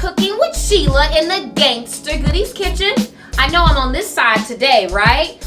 cooking with Sheila in the Gangsta Goodies kitchen. I know I'm on this side today, right?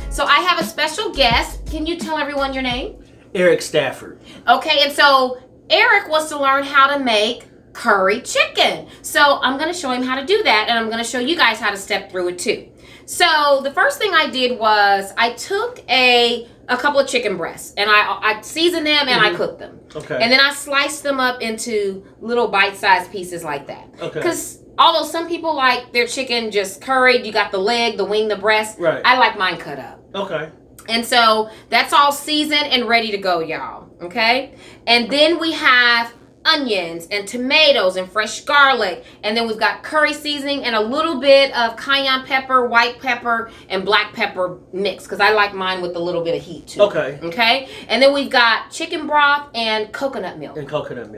So I have a special guest. Can you tell everyone your name? Erik Stafford. Okay, and so Erik wants to learn how to make curry chicken. So I'm going to show him how to do that, and I'm going to show you guys how to step through it too. So the first thing I did was I took a couple of chicken breasts, and I seasoned them and I cooked them. Okay. And then I sliced them up into little bite-sized pieces like that. Okay. Because although some people like their chicken just curried, you got the leg, the wing, the breast. Right. I like mine cut up. Okay. And so that's all seasoned and ready to go, y'all. Okay? And then we have onions and tomatoes and fresh garlic, and then we've got curry seasoning and a little bit of cayenne pepper, white pepper, and black pepper mix, because I like mine with a little bit of heat too. Okay, and then we've got chicken broth and coconut milk. Coconut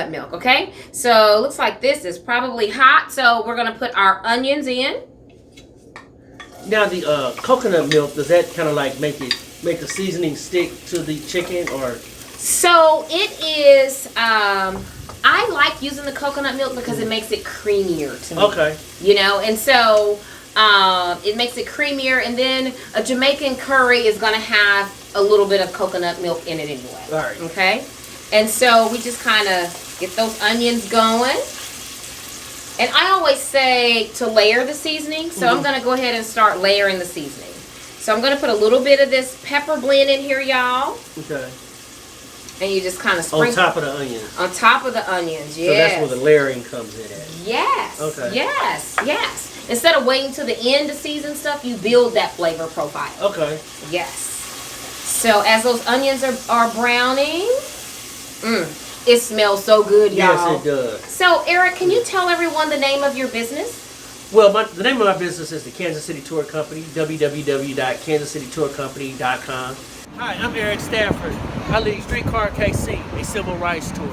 milk. Okay, so it looks like this is probably hot, so we're gonna put our onions in. Now the coconut milk, does that kind of like make the seasoning stick to the chicken, or? So it is, I like using the coconut milk because it makes it creamier to me. Okay. You know, and so it makes it creamier, and then a Jamaican curry is going to have a little bit of coconut milk in it anyway. All right. Okay? And so we just kind of get those onions going. And I always say to layer the seasoning, so I'm going to go ahead and start layering the seasoning. So I'm going to put a little bit of this pepper blend in here, y'all. Okay. And you just kind of sprinkle. On top of the onions. On top of the onions, yes. So that's where the layering comes in at. Yes. Okay. Yes. Instead of waiting till the end to season stuff, you build that flavor profile. Okay. Yes. So as those onions are browning, it smells so good, y'all. Yes, it does. So, Erik, can you tell everyone the name of your business? Well, the name of my business is the Kansas City Tour Company, www.kansascitytourcompany.com. Hi, I'm Erik Stafford. I lead Streetcar KC, a civil rights tour.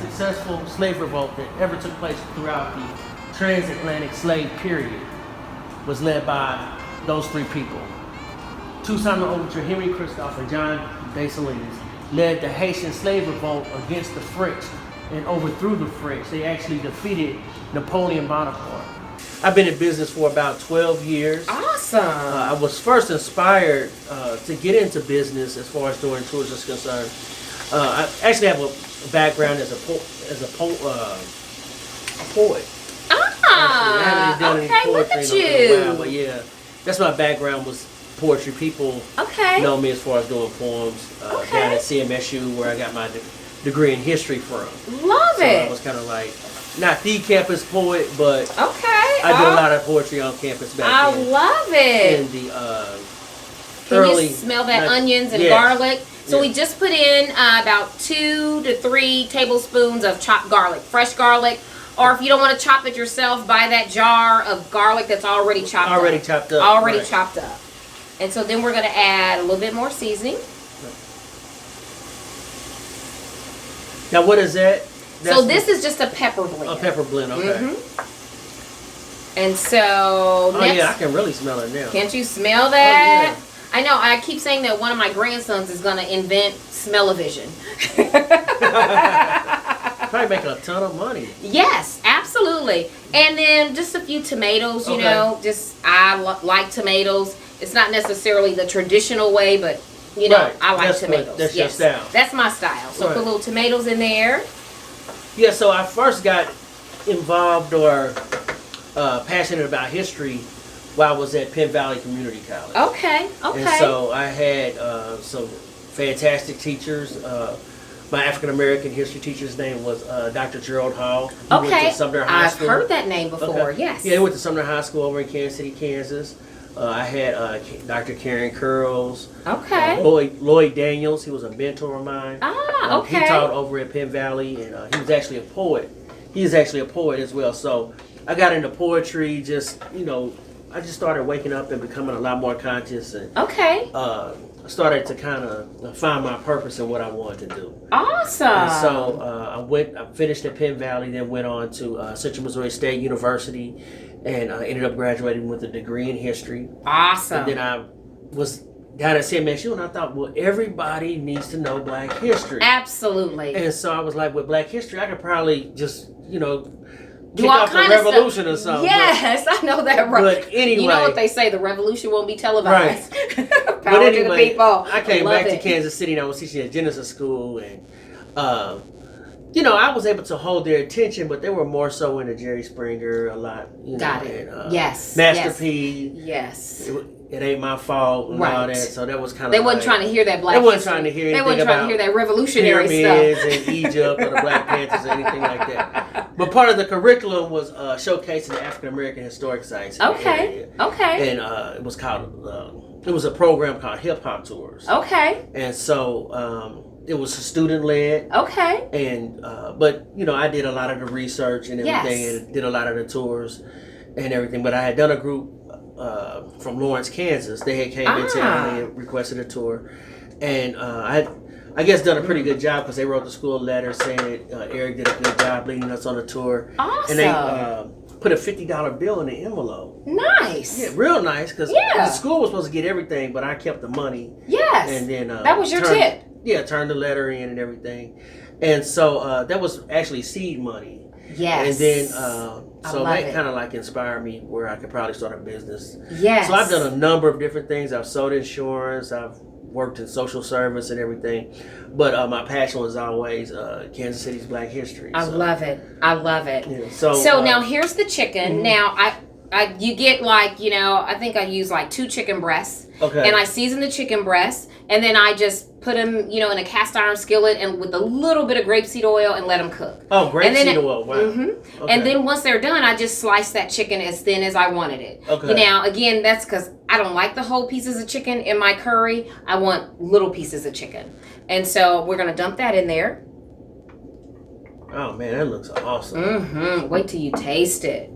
Successful slave revolt that ever took place throughout the transatlantic slave period was led by those three people. Toussaint Louverture, Henry Christophe, and John Dessalines led the Haitian slave revolt against the French and overthrew the French. They actually defeated Napoleon Bonaparte. I've been in business for about 12 years. Awesome. I was first inspired to get into business as far as doing tours is concerned. I actually have a background as a poet. Ah, I haven't done any look poetry at in a you. while, but yeah, that's my background was poetry. People know me as far as doing poems down at CMSU, where I got my degree in history from. Love it. I was kind of like, not the campus poet, but I did a lot of poetry on campus back then. I love it. In the Can you smell that onions and garlic? So we just put in about 2 to 3 tablespoons of chopped garlic, fresh garlic. Or if you don't want to chop it yourself, buy that jar of garlic that's already chopped up. Already chopped up. And so then we're going to add a little bit more seasoning. Now what is that? So this is just a pepper blend. A pepper blend, okay. And so next, yeah, I can really smell it now. Can't you smell that? Oh, yeah. I know, I keep saying that one of my grandsons is going to invent smell-o-vision. Probably make a ton of money. Yes, absolutely. And then just a few tomatoes, you know. I like tomatoes. It's not necessarily the traditional way, but, you know, I like tomatoes. That's your style. That's my style. So put little tomatoes in there. Yeah, so I first got involved or passionate about history while I was at Penn Valley Community College. Okay. And so I had some fantastic teachers. My African American history teacher's name was Dr. Gerald Hall. He went to Sumner High School. I've heard that name before. Yes. Yeah, he went to Sumner High School over in Kansas City, Kansas. I had Dr. Karen Curls. Lloyd Daniels. He was a mentor of mine. He taught over at Penn Valley, and he was actually a poet. He is actually a poet as well. So I got into poetry. Just I just started waking up and becoming a lot more conscious, and started to kind of find my purpose in what I wanted to do. Awesome. And so I finished at Penn Valley, then went on to Central Missouri State University, and ended up graduating with a degree in history. Awesome. And then I was down at CMSU, and I thought, well, everybody needs to know Black history. Absolutely. And so I was like, with Black history, I could probably just, you know, do kick all off the kind of revolution stuff. or something. Yes, I know that. Right. But anyway, you know what they say: the revolution won't be televised. Right. Power but anyway, to the people. I came back to Kansas City, and I was teaching at Genesis School, and you know, I was able to hold their attention, but they were more so into Jerry Springer a lot. You Got know, it. And, yes. Master yes. P. Yes. It ain't my fault and all that. So that was kind of. They wasn't trying to hear that Black. They wasn't trying to hear anything about. They wasn't trying to hear that revolutionary pyramids stuff. and Egypt or the Black Panthers or anything like that. But part of the curriculum was showcasing the African American historic sites. Okay. Okay. And it was called. It was a program called Hip Hop Tours. Okay. And so. It was student led. Okay. And but you know, I did a lot of the research and everything, and did a lot of the tours and everything. But I had done a group from Lawrence, Kansas. They had came in town and they requested a tour, and I guess done a pretty good job because they wrote the school letter saying Erik did a good job leading us on the tour. Awesome. And they put a $50 bill in the envelope. Nice. Yeah, real nice because the school was supposed to get everything, but I kept the money. Yes. And then that was your tip. Yeah, turned the letter in and everything. And so that was actually seed money. Yes. And then, so that kind of like inspired me where I could probably start a business. Yes. So I've done a number of different things. I've sold insurance. I've worked in social service and everything. But my passion was always Kansas City's Black history. I love it. I love it. Yeah, so now here's the chicken. Mm-hmm. Now, you get like, you know, I think I use like 2 chicken breasts. Okay. And I season the chicken breasts, and then I just put them, you know, in a cast iron skillet and with a little bit of grapeseed oil and let them cook. Oh, grapeseed oil! Wow. Mm-hmm. Okay. And then once they're done, I just slice that chicken as thin as I wanted it. Okay. Now, again, that's because I don't like the whole pieces of chicken in my curry. I want little pieces of chicken, and so we're gonna dump that in there. Oh man, that looks awesome. Mm-hmm. Wait till you taste it.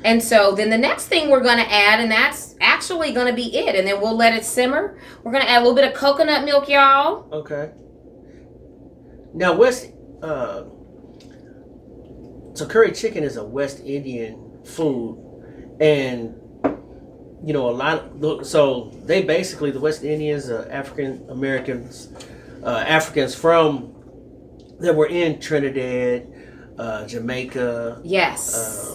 And so then the next thing we're going to add, and that's actually going to be it, and then we'll let it simmer. We're going to add a little bit of coconut milk, y'all. Okay. Now, so curry chicken is a West Indian food, and you know so they basically, the West Indians, African Americans, Africans from that were in Trinidad, Jamaica. Yes.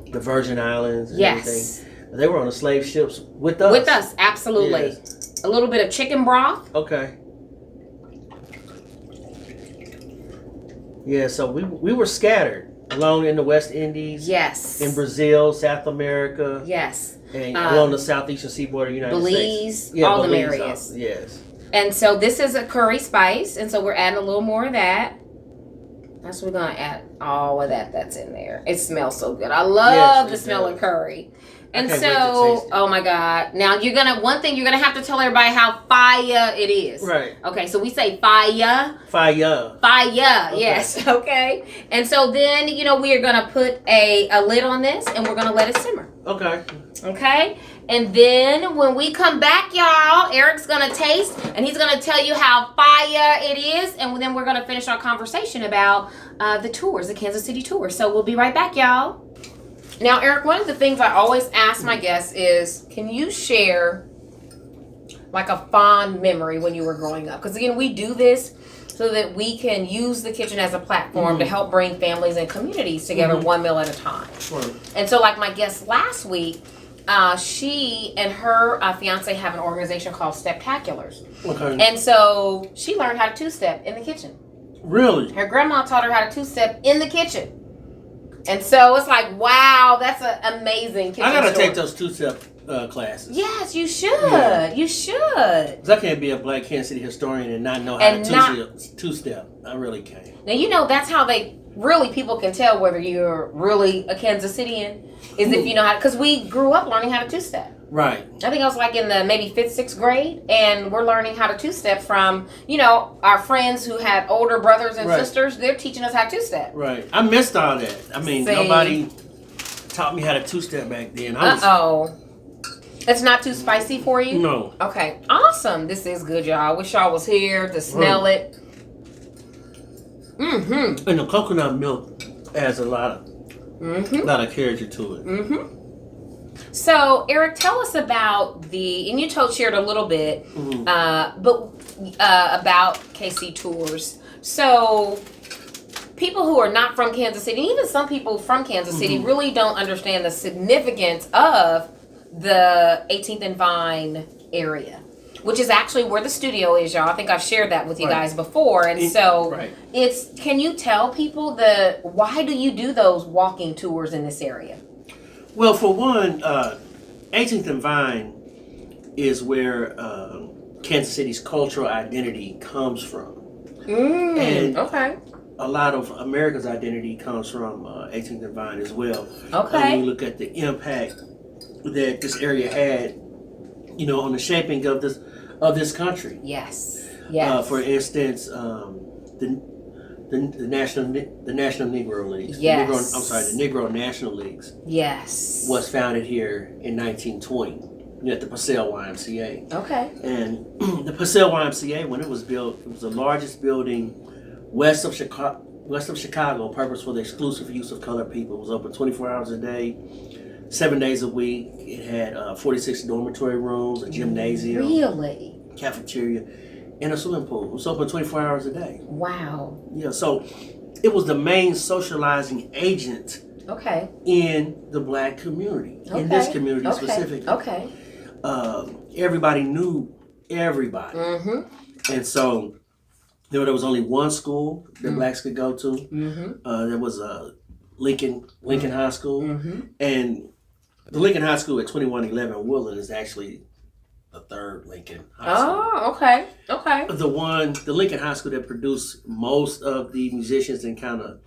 The Virgin Islands and yes. everything. They were on the slave ships with us. With us, absolutely. Yes. A little bit of chicken broth. Okay. Yeah, so we were scattered along in the West Indies. Yes. In Brazil, South America. Yes. And along the southeastern seaboard of the United States. Belize, all the areas. Yes. And so this is a curry spice, and so we're adding a little more of that. That's what we're going to add all of that that's in there. It smells so good. I love the smell of curry. And so, oh my God. Now one thing you're going to have to tell everybody how fire it is. Right. Okay, so we say fire. Fire. Fire, okay. Yes. Okay. And so then, you know, we are going to put a lid on this and we're going to let it simmer. Okay. Okay. And then when we come back, y'all, Erik's going to taste and he's going to tell you how fire it is. And then we're going to finish our conversation about the tours, the Kansas City tour. So we'll be right back, y'all. Now, Erik, one of the things I always ask my guests is, can you share like a fond memory when you were growing up? Because again, we do this so that we can use the kitchen as a platform to help bring families and communities together one meal at a time. Sure. And so like my guest last week, she and her fiance have an organization called Steptaculars. Okay. And so she learned how to two-step in the kitchen. Really? Her grandma taught her how to two-step in the kitchen. And so it's like, wow, that's an amazing kitchen I got to story. take those two-step classes. Yes, you should. Yeah. You should. Because I can't be a Black Kansas City historian and not know how to two-step. I really can't. Now, you know, that's how people can tell whether you're really a Kansas Citian is if you know how, because we grew up learning how to two-step. Right. I think I was like in the maybe 5th, 6th grade, and we're learning how to two-step from, you know, our friends who had older brothers and sisters. They're teaching us how to two-step. Right. I missed all that. I mean, nobody taught me how to two-step back then. It's not too spicy for you? No. Okay. Awesome. This is good, y'all. I wish y'all was here to smell it. Mm-hmm. And the coconut milk adds a lot of character to it. Mm-hmm. So, Erik, tell us about and you shared a little bit, about KC Tours. So, people who are not from Kansas City, even some people from Kansas City, really don't understand the significance of the 18th and Vine area, which is actually where the studio is, y'all. I think I've shared that with you guys before. And can you tell people why do you do those walking tours in this area? Well, for one, 18th and Vine is where Kansas City's cultural identity comes from. And a lot of America's identity comes from 18th and Vine as well. When you look at the impact that this area had, on the shaping of this country. Yes. For instance, the National Negro Leagues. Yes. The Negro National Leagues. Yes. Was founded here in 1920 at the Purcell YMCA. Okay. And the Purcell YMCA, when it was built, it was the largest building west of Chicago, purpose for the exclusive use of colored people. It was open 24 hours a day, 7 days a week. It had 46 dormitory rooms, a gymnasium, cafeteria, and a swimming pool. It was open 24 hours a day. Wow. Yeah, so it was the main socializing agent in the black community, in this community specifically. Okay. Everybody knew everybody. And so there was only one school that blacks could go to. There was Lincoln High School. And the Lincoln High School at 2111 Woodland is actually the third Lincoln High School. Oh, okay. The Lincoln High School that produced most of the musicians and kind of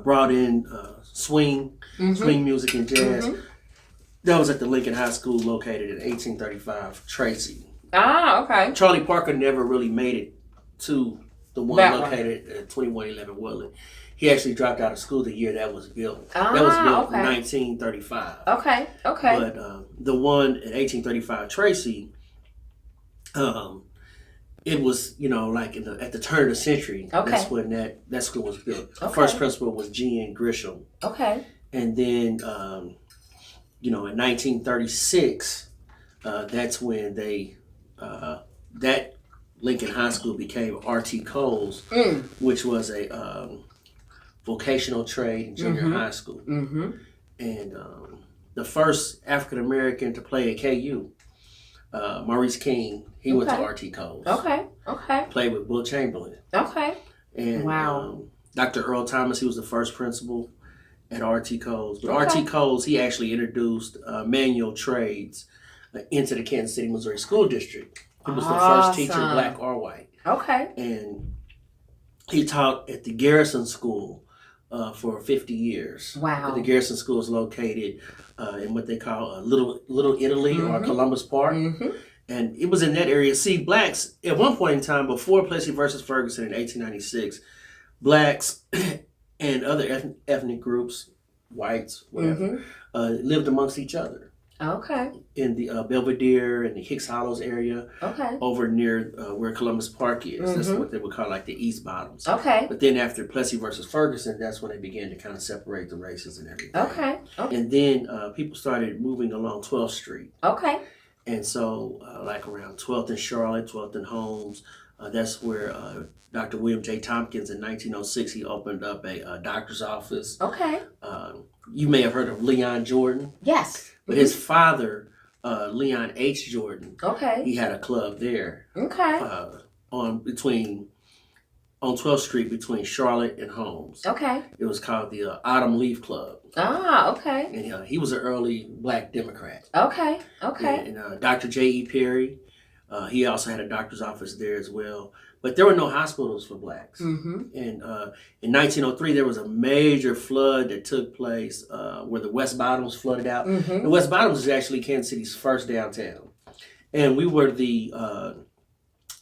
brought in swing music and jazz. That was at the Lincoln High School located in 1835 Tracy. Charlie Parker never really made it to the one located at 2111 Woodland. He actually dropped out of school the year that was built. That was built in 1935. Okay. But the one in 1835 Tracy, it was, like at the turn of the century. That's when that school was built. The first principal was G.N. Grisham. And then, in 1936, that's when that Lincoln High School became R.T. Cole's, which was a vocational trade and junior high school. And the first African American to play at KU, Maurice King, he went to R.T. Cole's. Played with Will Chamberlain. And Dr. Earl Thomas, he was the first principal at R.T. Cole's. But R.T. Cole's, he actually introduced manual trades into the Kansas City, Missouri School District. He was the first teacher, black or white. And he taught at the Garrison School for 50 years. Wow. The Garrison School is located in what they call Little Italy or Columbus Park. And it was in that area. See, blacks, at one point in time, before Plessy versus Ferguson in 1896, blacks and other ethnic groups, whites, whatever, lived amongst each other. In the Belvedere and the Hicks Hollows area. Over near where Columbus Park is. That's what they would call like the East Bottoms. But then after Plessy versus Ferguson, that's when they began to kind of separate the races and everything. And then people started moving along 12th Street. And so like around 12th and Charlotte, 12th and Holmes, that's where Dr. William J. Tompkins in 1906, he opened up a doctor's office. You may have heard of Leon Jordan. Yes. But his father, Leon H. Jordan, he had a club there. On 12th Street between Charlotte and Holmes. It was called the Autumn Leaf Club. And he was an early black Democrat. And Dr. J.E. Perry, he also had a doctor's office there as well. But there were no hospitals for blacks. And in 1903, there was a major flood that took place where the West Bottoms flooded out. The West Bottoms is actually Kansas City's first downtown. And we were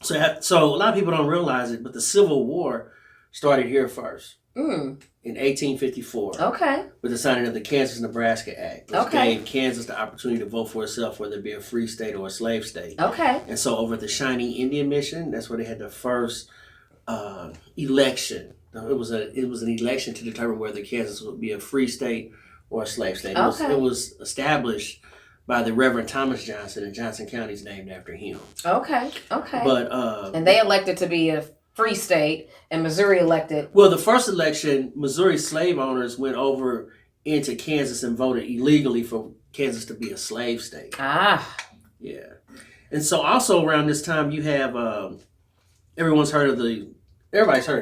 so a lot of people don't realize it, but the Civil War started here first. In 1854. With the signing of the Kansas-Nebraska Act, which gave Kansas the opportunity to vote for itself, whether it be a free state or a slave state. And so over at the Shawnee Indian Mission, that's where they had the first election. It was an election to determine whether Kansas would be a free state or a slave state. Okay. It was established by the Reverend Thomas Johnson, and Johnson County is named after him. Okay. But and they elected to be a free state, and Missouri elected. Well, the first election, Missouri slave owners went over into Kansas and voted illegally for Kansas to be a slave state. Yeah. And so also around this time you have everybody's heard of the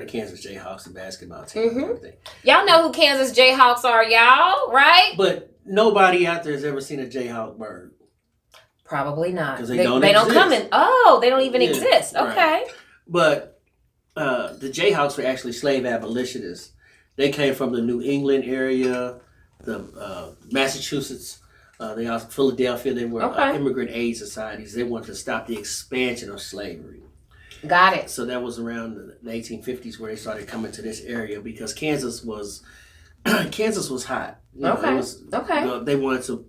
Kansas Jayhawks, the basketball team and everything. Y'all know who Kansas Jayhawks are, y'all, right? But nobody out there has ever seen a Jayhawk bird. Probably not. Because they don't come in. They don't even exist. Okay. Right. But the Jayhawks were actually slave abolitionists. They came from the New England area, the Massachusetts, they also Philadelphia. They were immigrant aid societies. They wanted to stop the expansion of slavery. Got it. So that was around the 1850s where they started coming to this area because Kansas was hot. They wanted to,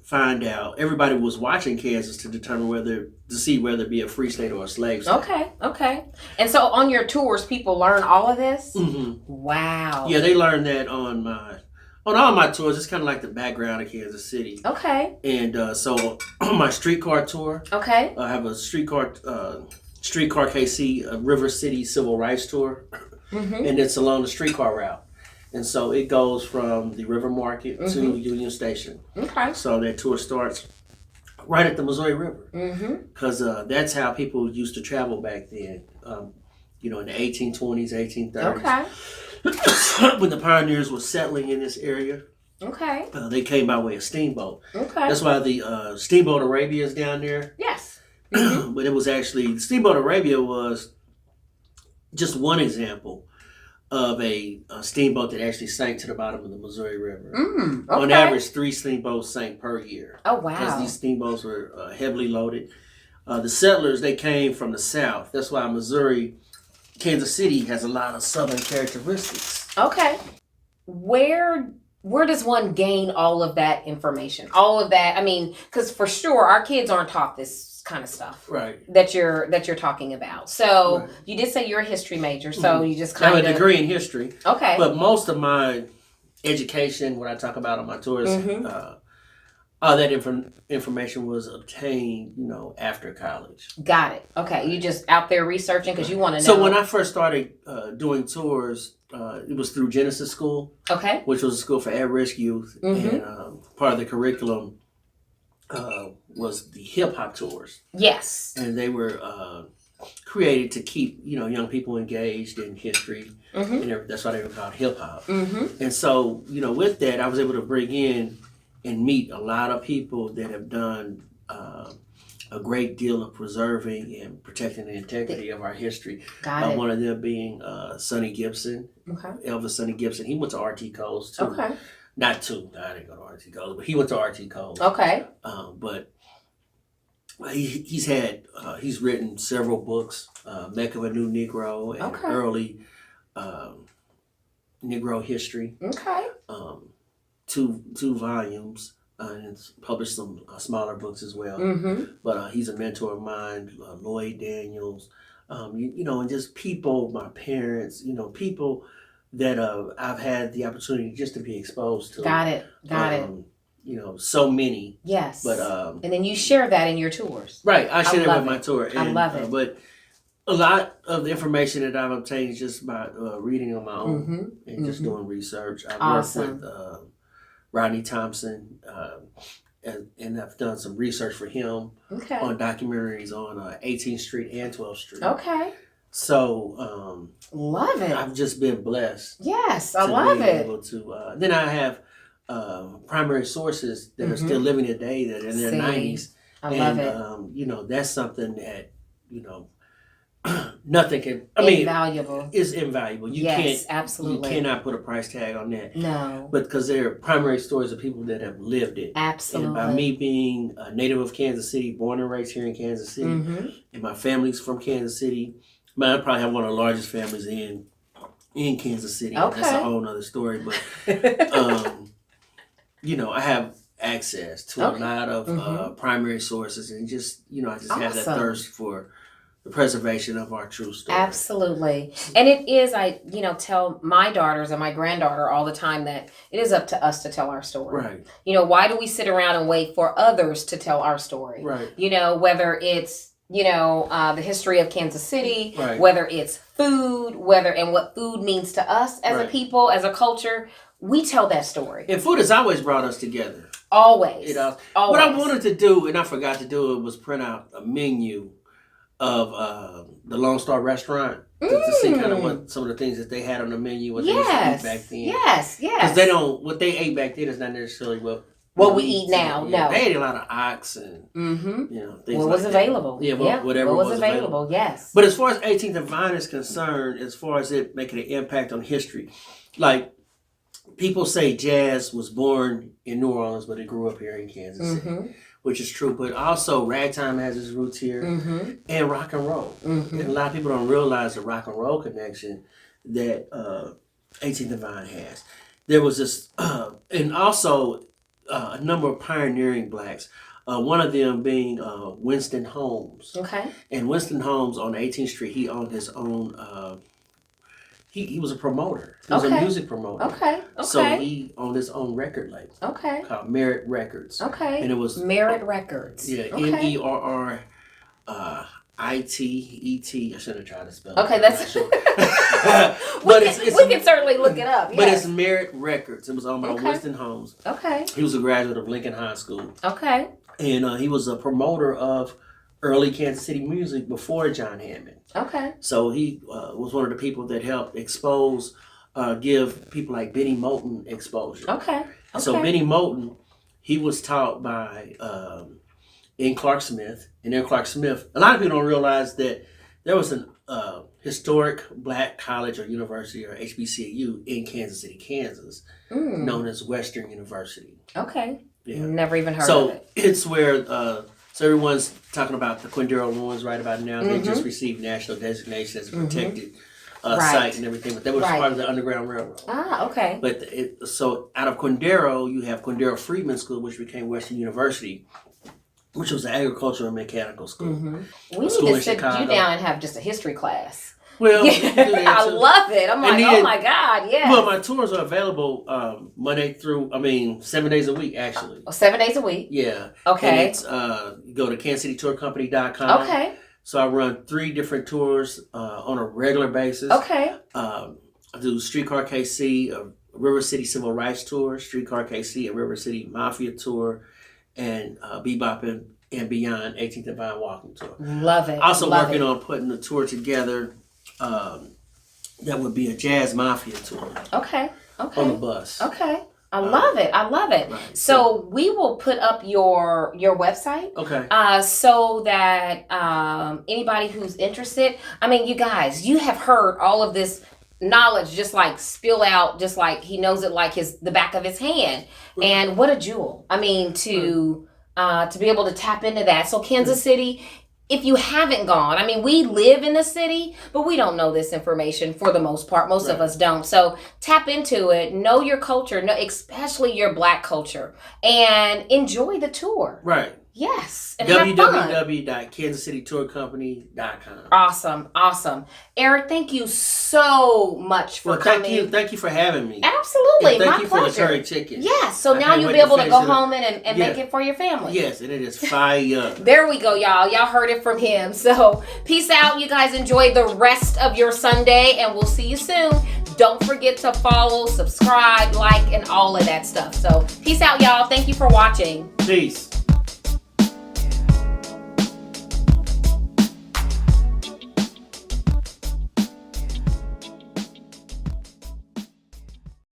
find out. Everybody was watching Kansas to determine to see whether it be a free state or a slave state. Okay. And so on your tours, people learn all of this? Mm-hmm. Wow. Yeah, they learned that on all my tours. It's kind of like the background of Kansas City. Okay. And so on my streetcar tour, I have a streetcar KC, a River City Civil Rights tour, and it's along the streetcar route. And so it goes from the River Market to Union Station. Okay. So that tour starts right at the Missouri River. Because that's how people used to travel back then, in the 1820s, 1830s. Okay. When the pioneers were settling in this area. Okay. They came by way of steamboat. Okay. That's why the Steamboat Arabia is down there. Yes. But it was actually, Steamboat Arabia was just one example of a steamboat that actually sank to the bottom of the Missouri River. On average, 3 steamboats sank per year. Oh, wow. Because these steamboats were heavily loaded. The settlers, they came from the south. That's why Kansas City has a lot of southern characteristics. Okay. Where does one gain all of that information? All of that, because for sure our kids aren't taught this kind of stuff, right? That you're talking about. So you did say you're a history major, so you just kind of have a degree in history. Okay, but most of my education, what I talk about on my tours, all that information was obtained, after college. Got it. Okay, you just out there researching because you want to know. So when I first started doing tours, it was through Genesis School, which was a school for at-risk youth, and part of the curriculum was the hip hop tours. Yes. And they were created to keep young people engaged in history, and that's why they were called hip hop. And so with that, I was able to bring in and meet a lot of people that have done a great deal of preserving and protecting the integrity of our history. Got it. One of them being Sonny Gibson, Elvis Sonny Gibson. He went to RT Coles too. Okay. Not two. I didn't go to RT Coles, but he went to RT Coles. Okay. But he's written several books, Mecca of a New Negro and early Negro history. Okay. 2 volumes, and it's published some smaller books as well. But he's a mentor of mine, Lloyd Daniels, and just people, my parents, people that I've had the opportunity just to be exposed to. Got it. So many. Yes. But and then you share that in your tours. Right. I share that with my tour. I love it. But a lot of the information that I've obtained is just by reading on my own and just doing research. I've worked with Rodney Thompson, and I've done some research for him on documentaries on 18th Street and 12th Street. Okay. So, love it. I've just been blessed. Yes, I love it. Able to, then I have primary sources that are still living today that are in their 90s. I love it. That's something that, nothing can. Invaluable. It's invaluable. You can't. Absolutely. You cannot put a price tag on that. No. But because they're primary stories of people that have lived it. Absolutely. And by me being a native of Kansas City, born and raised here in Kansas City, and my family's from Kansas City, I probably have one of the largest families in Kansas City. Okay. That's a whole other story. But I have access to a lot of primary sources, and just I just have that thirst for the preservation of our true story. Absolutely. And it is, I tell my daughters and my granddaughter all the time that it is up to us to tell our story. Right. Why do we sit around and wait for others to tell our story? Right. Whether it's, the history of Kansas City, right. whether it's food, and what food means to us as a people, as a culture, we tell that story. And food has always brought us together. Always. Always. What I wanted to do, and I forgot to do it, was print out a menu of the Lone Star restaurant to see kind of what some of the things that they had on the menu, what they used to eat back then. Yes. Because what they ate back then is not necessarily what we eat now. No. They ate a lot of ox and things what was available. Yeah, whatever was available. Yes. But as far as 18th and Vine is concerned, as far as it making an impact on history, like people say jazz was born in New Orleans, but it grew up here in Kansas City, which is true. But also ragtime has its roots here, and rock and roll. And a lot of people don't realize the rock and roll connection that 18th and Vine has. There was this, and also a number of pioneering blacks. One of them being Winston Holmes. Okay. And Winston Holmes on 18th Street, he owned his own. He was a promoter. He was a music promoter. Okay. So he owned his own record label. Okay. Called Merit Records. Okay. And it was Merit Records. Yeah. Okay. MERRITET. I shouldn't have tried to spell it. Okay, that's. Sure. we can certainly look it up. Yes. But it's Merit Records. It was owned by Winston Holmes. Okay. He was a graduate of Lincoln High School. Okay. And he was a promoter of early Kansas City music before John Hammond. Okay. So he was one of the people that helped give people like Benny Moulton exposure. Okay. So Benny Moulton, he was taught by N. Clark Smith. And N. Clark Smith, a lot of people don't realize that there was an historic black college or university or HBCU in Kansas City, Kansas, known as Western University. Okay. Yeah. Never even heard of So it. it's where, so everyone's talking about the Quindaro ruins right about now. They just received national designation as a protected site and everything, but that was part of the Underground Railroad. Ah, okay. But so out of Quindaro, you have Quindaro Freedman School, which became Western University, which was an agricultural and mechanical school. We need to sit you down and have just a history class. Well, I love it. I'm like, oh my God, yes. Well, my tours are available 7 days a week, actually. 7 days a week? Yeah. Okay. And it's, go to kansascitytourcompany.com. Okay. So I run 3 different tours on a regular basis. Okay. I do Streetcar KC, a River City Civil Rights Tour, Streetcar KC, a River City Mafia Tour, and Bebop and Beyond 18th and Vine Walking Tour. Love it. Also working on putting the tour together. That would be a Jazz Mafia tour. Okay. On the bus. Okay. I love it. Right. So we will put up your website. Okay. So that anybody who's interested, I mean, you guys, you have heard all of this knowledge just like spill out, just like he knows it like the back of his hand. Right. And what a jewel. I mean, to be able to tap into that. So Kansas City, if you haven't gone, I mean, we live in the city, but we don't know this information for the most part. Most of us don't. So tap into it, know your culture, especially your Black culture, and enjoy the tour. Right. Yes. And www.kansascitytourcompany.com. Awesome. Eric, thank you so much for coming. Thank you for having me. Absolutely. And thank you pleasure. for the curry chicken. Yes. So now you'll be able to go home and make it for your family. Yes, and it is fire. There we go, y'all. Y'all heard it from him. So peace out. You guys enjoy the rest of your Sunday, and we'll see you soon. Don't forget to follow, subscribe, like, and all of that stuff. So peace out, y'all. Thank you for watching. Peace.